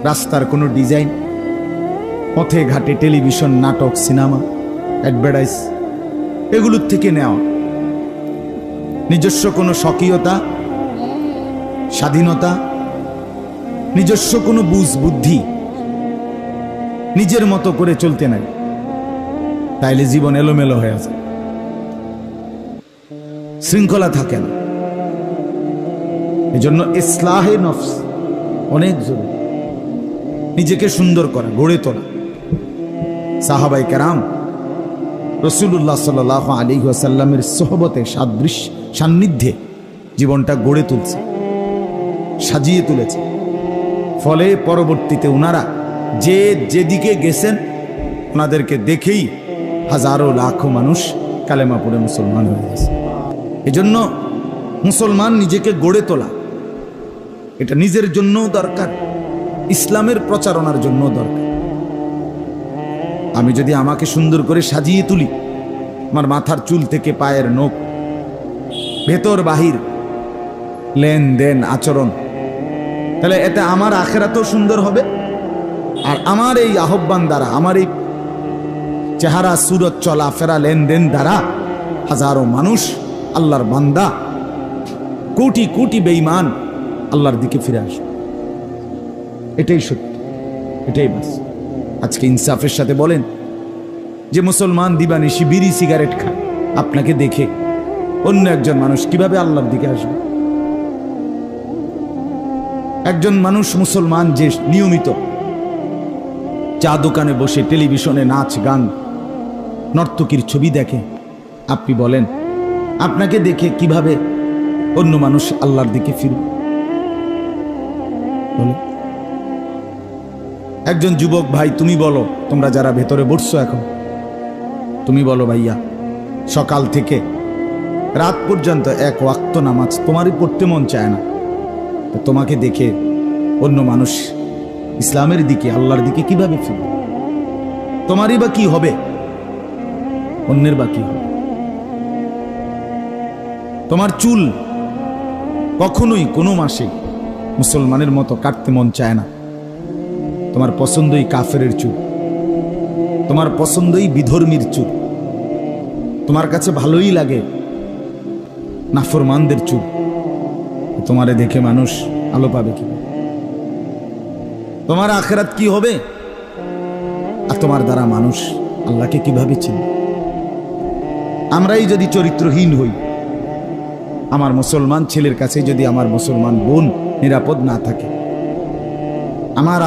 রাস্তার কোনো ডিজাইন, পথে ঘাটে টেলিভিশন, নাটক, সিনেমা, অ্যাডভার্টাইজ, এগুলোর থেকে নেওয়া। নিজস্ব কোনো স্বকীয়তা, স্বাধীনতা, নিজস্ব কোনো বুদ্ধি, নিজের মতো করে চলতে নাই, তাইলে জীবন এলোমেলো হয়ে যায়, শৃঙ্খলা থাকে না। এজন্য ইসলাহে নফস অনেক জরুরি, নিজেকে সুন্দর করা, গড়ে তোলা। সাহাবায়ে কেরাম রাসূলুল্লাহ সাল্লাল্লাহু আলাইহি ওয়াসাল্লামের সোহবতে, সান্নিধ্যে জীবনটা গড়ে তুলছে, সাজিয়ে তুলেছে। ফলে পরবর্তীতে ওনারা যেদিকে গেছেন, ওনাদেরকে দেখেই হাজারো লাখো মানুষ কালেমা পড়ে মুসলমান হয়ে গেছে। এজন্য মুসলমান নিজেকে গড়ে তোলা, এটা নিজের জন্যও দরকার, ইসলামের প্রচারণার জন্য দরকার। আমি যদি আমাকে সুন্দর করে সাজিয়ে তুলি, আমার মাথার চুল থেকে পায়ের নখ, ভেতর বাহির, লেনদেন, আচরণ, তাহলে এটা আমার আখিরাতও সুন্দর হবে। আর আমার এই আহ্বান দ্বারা, আমার এই চেহারা, সুরত, চলাফেরা, লেনদেন দ্বারা হাজারো মানুষ, আল্লাহর বান্দা, কোটি কোটি বেঈমান আল্লাহর দিকে ফিরে আসবে। এটাই সত্য, এটাই বাস। আজকে ইনসাফের সাথে বলেন যে মুসলমান দিবানিশি বিড়ি সিগারেট খায়, আপনাকে দেখে অন্য একজন মানুষ কিভাবে আল্লাহর দিকে আসবে? একজন মানুষ মুসলমান যে নিয়মিত চা দোকানে বসে টেলিভিশনে নাচ, গান, নর্তকীর ছবি দেখে, আপনি বলেন আপনাকে দেখে কিভাবে অন্য মানুষ আল্লাহর দিকে ফিরবে? একজন যুবক ভাই, তুমি বলো, তোমরা যারা ভেতরে বসছো এখন, তুমি বলো ভাইয়া, সকাল থেকে রাত পর্যন্ত এক ওয়াক্ত নামাজ তোমারই পড়তে মন চায় না, তো তোমাকে দেখে অন্য মানুষ ইসলামের দিকে, আল্লাহর দিকে কিভাবে ফিরবে? তোমারই বা কি হবে, অন্যের বা কি হবে? তোমার চুল কখনোই কোনো মাসে মুসলমানের মতো কাটতে মন চায় না, তোমার পছন্দই কাফেরের চুল, তোমার পছন্দই বিধর্মীর চুল, তোমার কাছে ভালোই লাগে নাফরমানদের চুল। তোমারে দেখে মানুষ আলো পাবে কি? তোমার আখিরাত কি হবে? আর তোমার দ্বারা মানুষ আল্লাহকে কিভাবে চিনবে? আমরাই যদি চরিত্রহীন হই, আমার মুসলমান ছেলের কাছে যদি আমার মুসলমান বোন নিরাপদ না থাকে, আমার